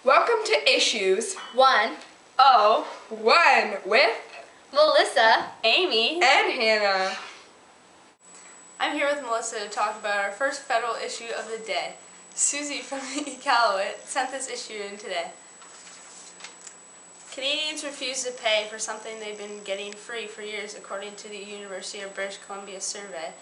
Welcome to Issues 101 with Melissa, Amy, and Hannah. I'm here with Melissa to talk about our first federal issue of the day. Susie from Iqaluit sent this issue in today. Canadians refuse to pay for something they've been getting free for years, according to the University of British Columbia survey.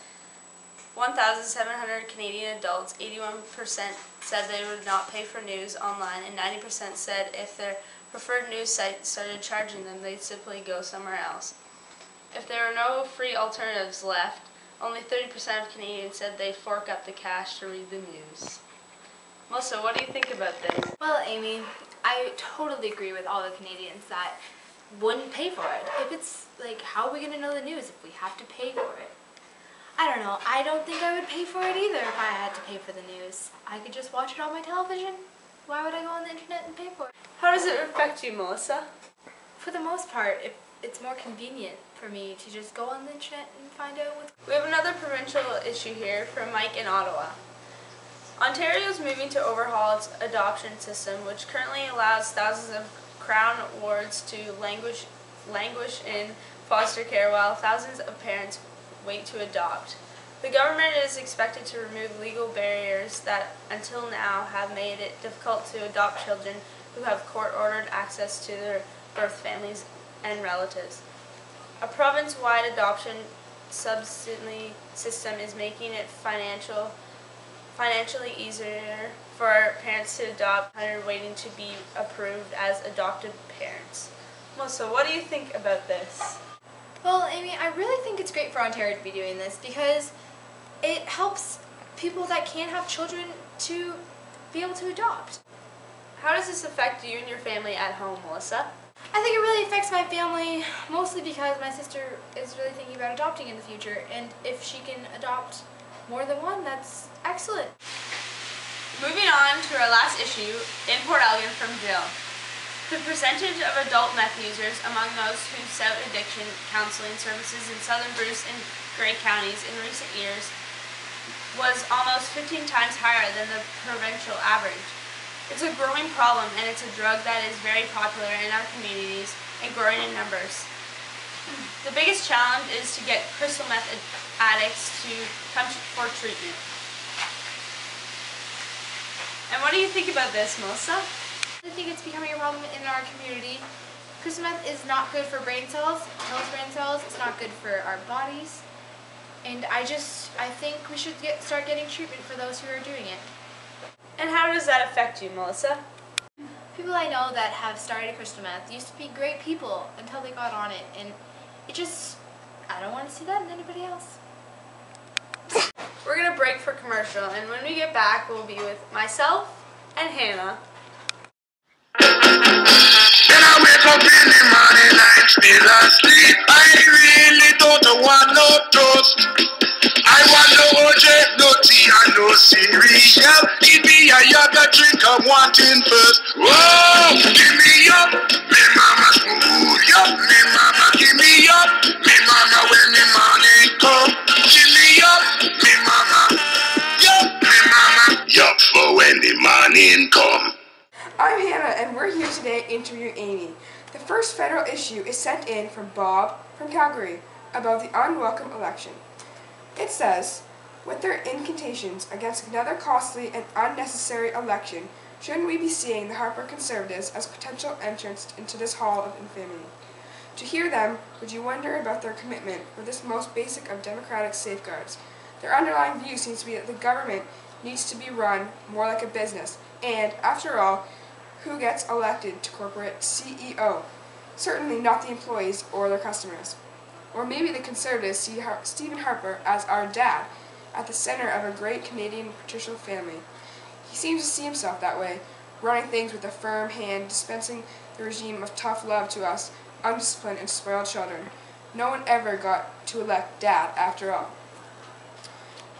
1,700 Canadian adults, 81% said they would not pay for news online, and 90% said if their preferred news site started charging them, they'd simply go somewhere else. If there were no free alternatives left, only 30% of Canadians said they'd fork up the cash to read the news. Melissa, what do you think about this? Well, Amy, I totally agree with all the Canadians that wouldn't pay for it. If it's like, how are we going to know the news if we have to pay for it? I don't know. I don't think I would pay for it either if I had to pay for the news. I could just watch it on my television. Why would I go on the internet and pay for it? How does it affect you, Melissa? For the most part, it's more convenient for me to just go on the internet and find out what's... We have another provincial issue here from Mike in Ottawa. Ontario is moving to overhaul its adoption system, which currently allows thousands of Crown wards to languish in foster care while thousands of parents wait to adopt. The government is expected to remove legal barriers that until now have made it difficult to adopt children who have court-ordered access to their birth families and relatives. A province-wide adoption subsidy system is making it financially easier for parents to adopt who are waiting to be approved as adopted parents. Melissa, what do you think about this? Well, Amy, I really think it's great for Ontario to be doing this because it helps people that can't have children to be able to adopt. How does this affect you and your family at home, Melissa? I think it really affects my family mostly because my sister is really thinking about adopting in the future, and if she can adopt more than one, that's excellent. Moving on to our last issue, in Port Elgin from Jill. The percentage of adult meth users among those who sought addiction counseling services in Southern Bruce and Grey counties in recent years was almost 15 times higher than the provincial average. It's a growing problem, and it's a drug that is very popular in our communities and growing in numbers. The biggest challenge is to get crystal meth addicts to come for treatment. And what do you think about this, Melissa? I think it's becoming a problem in our community. Crystal meth is not good for brain cells, kills brain cells, it's not good for our bodies. And I think we should start getting treatment for those who are doing it. And how does that affect you, Melissa? People I know that have started crystal meth used to be great people until they got on it, and I don't want to see that in anybody else. We're going to break for commercial, and when we get back, we'll be with myself and Hannah. Then I wake up in the morning, I'm still asleep. I really don't want no toast. I want no OJ, no tea, and no cereal. Give me a yogurt drink, I'm wanting first. Whoa, give me up, me mama smooth up, me mama give me up, me mama when the morning come. Give me up, me mama, yup, me mama, yup for when the morning come. I'm Hannah, and we're here today interviewing Amy. The first federal issue is sent in from Bob from Calgary about the unwelcome election. It says, with their incantations against another costly and unnecessary election, shouldn't we be seeing the Harper Conservatives as potential entrants into this hall of infamy? To hear them, would you wonder about their commitment for this most basic of democratic safeguards? Their underlying view seems to be that the government needs to be run more like a business, and, after all, who gets elected to corporate CEO? Certainly not the employees or their customers. Or maybe the Conservatives see Stephen Harper as our dad, at the center of a great Canadian patrician family. He seems to see himself that way, running things with a firm hand, dispensing the regime of tough love to us, undisciplined and spoiled children. No one ever got to elect Dad, after all.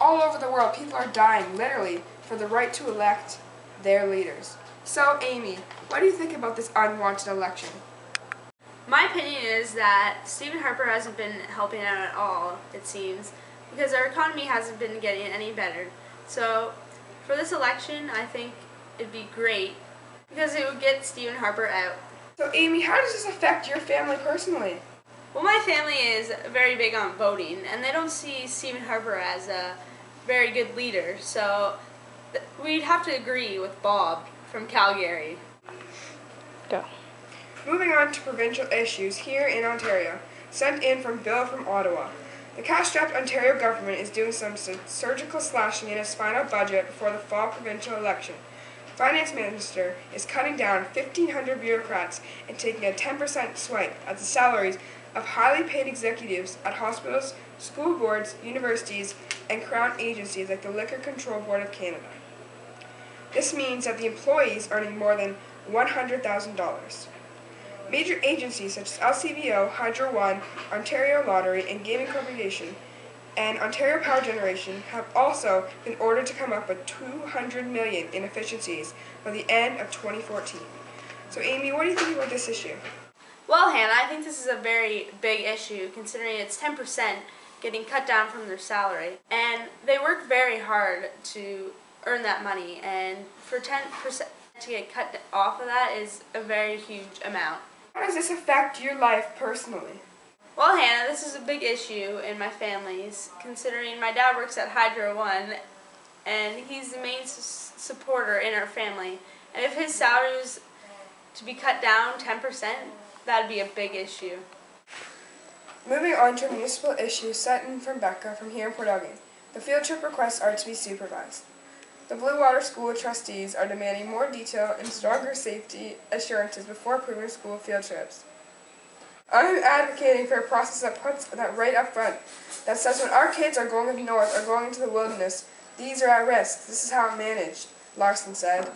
All over the world, people are dying, literally, for the right to elect their leaders. So, Amy, what do you think about this unwanted election? My opinion is that Stephen Harper hasn't been helping out at all, it seems, because our economy hasn't been getting any better. So, for this election, I think it'd be great because it would get Stephen Harper out. So Amy, how does this affect your family personally? Well, my family is very big on voting, and they don't see Stephen Harper as a very good leader, so we'd have to agree with Bob from Calgary. Go. Moving on to provincial issues here in Ontario, sent in from Bill from Ottawa. The cash-strapped Ontario government is doing some surgical slashing in its final budget before the fall provincial election. Finance Minister is cutting down 1,500 bureaucrats and taking a 10% swipe at the salaries of highly paid executives at hospitals, school boards, universities, and Crown agencies like the Liquor Control Board of Canada. This means that the employees earning more than $100,000. Major agencies such as LCBO, Hydro One, Ontario Lottery and Gaming Corporation, and Ontario Power Generation have also been ordered to come up with $200 million in efficiencies by the end of 2014. So Amy, what do you think about this issue? Well, Hannah, I think this is a very big issue considering it's 10% getting cut down from their salary. And they work very hard to earn that money, and for 10% to get cut off of that is a very huge amount. How does this affect your life personally? Well, Hannah, this is a big issue in my family's, considering my dad works at Hydro One, and he's the main supporter in our family. And if his salary was to be cut down 10%, that'd be a big issue. Moving on to a municipal issue sent in from Becca from here in Port Elgin. The field trip requests are to be supervised. The Blue Water School trustees are demanding more detail and stronger safety assurances before approving school field trips. I'm advocating for a process that puts that right up front, that says when our kids are going up north or going into the wilderness, these are at risk. This is how it's managed, Larson said.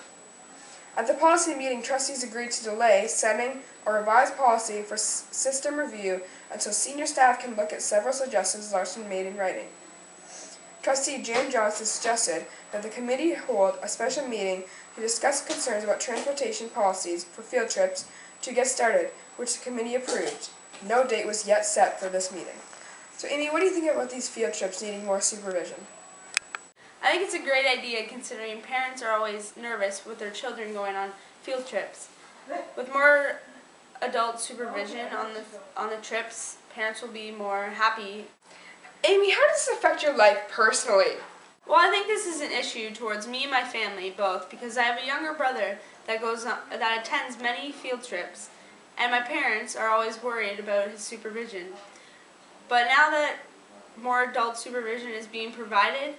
At the policy meeting, trustees agreed to delay setting a revised policy for system review until senior staff can look at several suggestions Larson made in writing. Trustee Jim Johnson suggested that the committee hold a special meeting to discuss concerns about transportation policies for field trips to get started, which the committee approved. No date was yet set for this meeting. So Amy, what do you think about these field trips needing more supervision? I think it's a great idea considering parents are always nervous with their children going on field trips. With more adult supervision on the trips, parents will be more happy. Amy, how does this affect your life personally? Well, I think this is an issue towards me and my family both, because I have a younger brother that attends many field trips, and my parents are always worried about his supervision. But now that more adult supervision is being provided,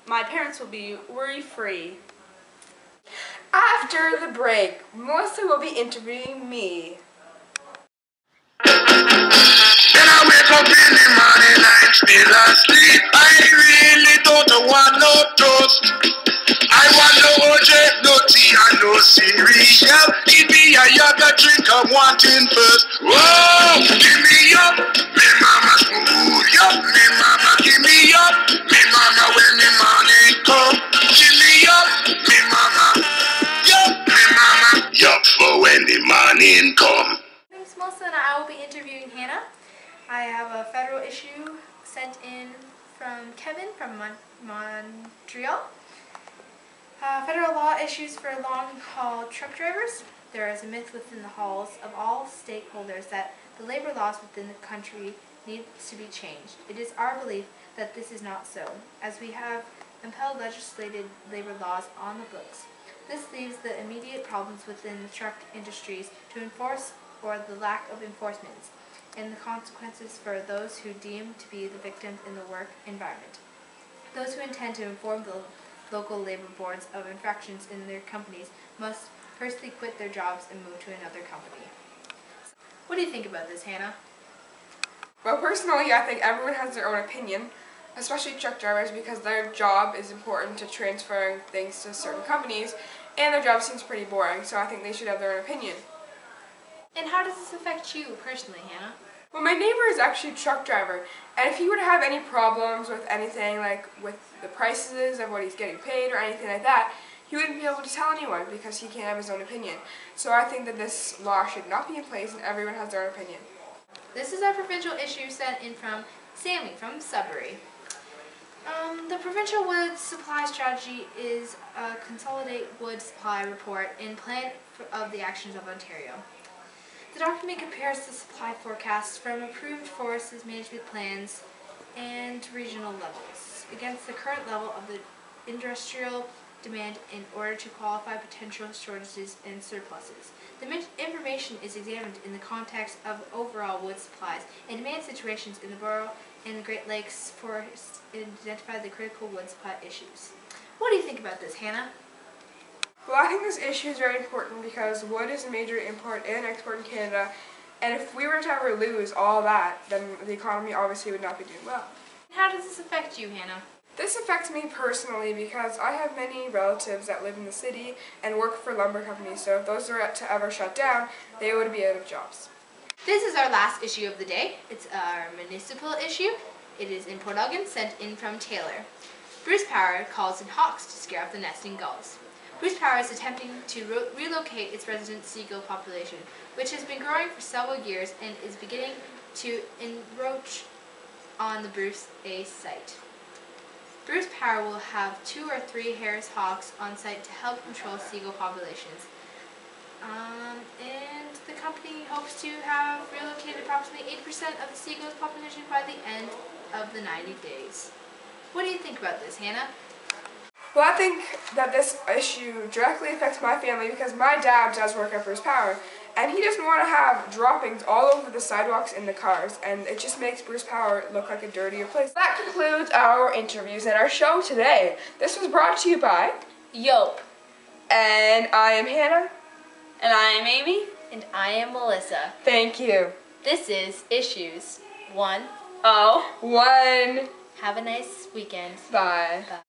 my parents will be worry-free. After the break, Melissa will be interviewing me. Then I wake up in the morning, I'm still asleep. I really don't want no toast. I want no OJ, no tea, and no cereal. Give me a yogurt drink, I'm wanting first. Whoa, give me up, me mama smooth up. Me mama give me up, me mama when the morning come. Give me up, me mama, yup, me mama, yup for when the morning come. My name's Melissa and I will be interviewing Hannah. I have a federal issue sent in from Kevin from Montreal. Federal law issues for long-haul truck drivers. There is a myth within the halls of all stakeholders that the labor laws within the country need to be changed. It is our belief that this is not so, as we have impelled legislated labor laws on the books. This leaves the immediate problems within the truck industries to enforce or the lack of enforcement, and the consequences for those who deem to be the victims in the work environment. Those who intend to inform the local labor boards of infractions in their companies must firstly quit their jobs and move to another company. What do you think about this, Hannah? Well, personally, I think everyone has their own opinion, especially truck drivers, because their job is important to transferring things to certain companies, and their job seems pretty boring, so I think they should have their own opinion. And how does this affect you personally, Hannah? Well, my neighbor is actually a truck driver, and if he were to have any problems with anything, like with the prices of what he's getting paid or anything like that, he wouldn't be able to tell anyone because he can't have his own opinion. So I think that this law should not be in place and everyone has their own opinion. This is our provincial issue sent in from Sammy from Sudbury. The provincial wood supply strategy is a consolidate wood supply report and plan of the actions of Ontario. The document compares the supply forecasts from approved forest management plans and regional levels against the current level of the industrial demand in order to qualify potential shortages and surpluses. The information is examined in the context of overall wood supplies and demand situations in the Borough and Great Lakes forests and identify the critical wood supply issues. What do you think about this, Hannah? Well, I think this issue is very important because wood is a major import and export in Canada, and if we were to ever lose all that, then the economy obviously would not be doing well. How does this affect you, Hannah? This affects me personally because I have many relatives that live in the city and work for lumber companies, so if those were to ever shut down, they would be out of jobs. This is our last issue of the day. It's our municipal issue. It is in Port Elgin, sent in from Taylor. Bruce Power calls in hawks to scare off the nesting gulls. Bruce Power is attempting to relocate its resident seagull population, which has been growing for several years and is beginning to encroach on the Bruce A site. Bruce Power will have 2 or 3 Harris hawks on site to help control seagull populations. And the company hopes to have relocated approximately 8% of the seagull's population by the end of the 90 days. What do you think about this, Hannah? Well, I think that this issue directly affects my family because my dad does work at Bruce Power, and he doesn't want to have droppings all over the sidewalks in the cars, and it just makes Bruce Power look like a dirtier place. That concludes our interviews and our show today. This was brought to you by Yope. And I am Hannah. And I am Amy. And I am Melissa. Thank you. This is Issues 1. Oh. 1. Have a nice weekend. Bye. Bye.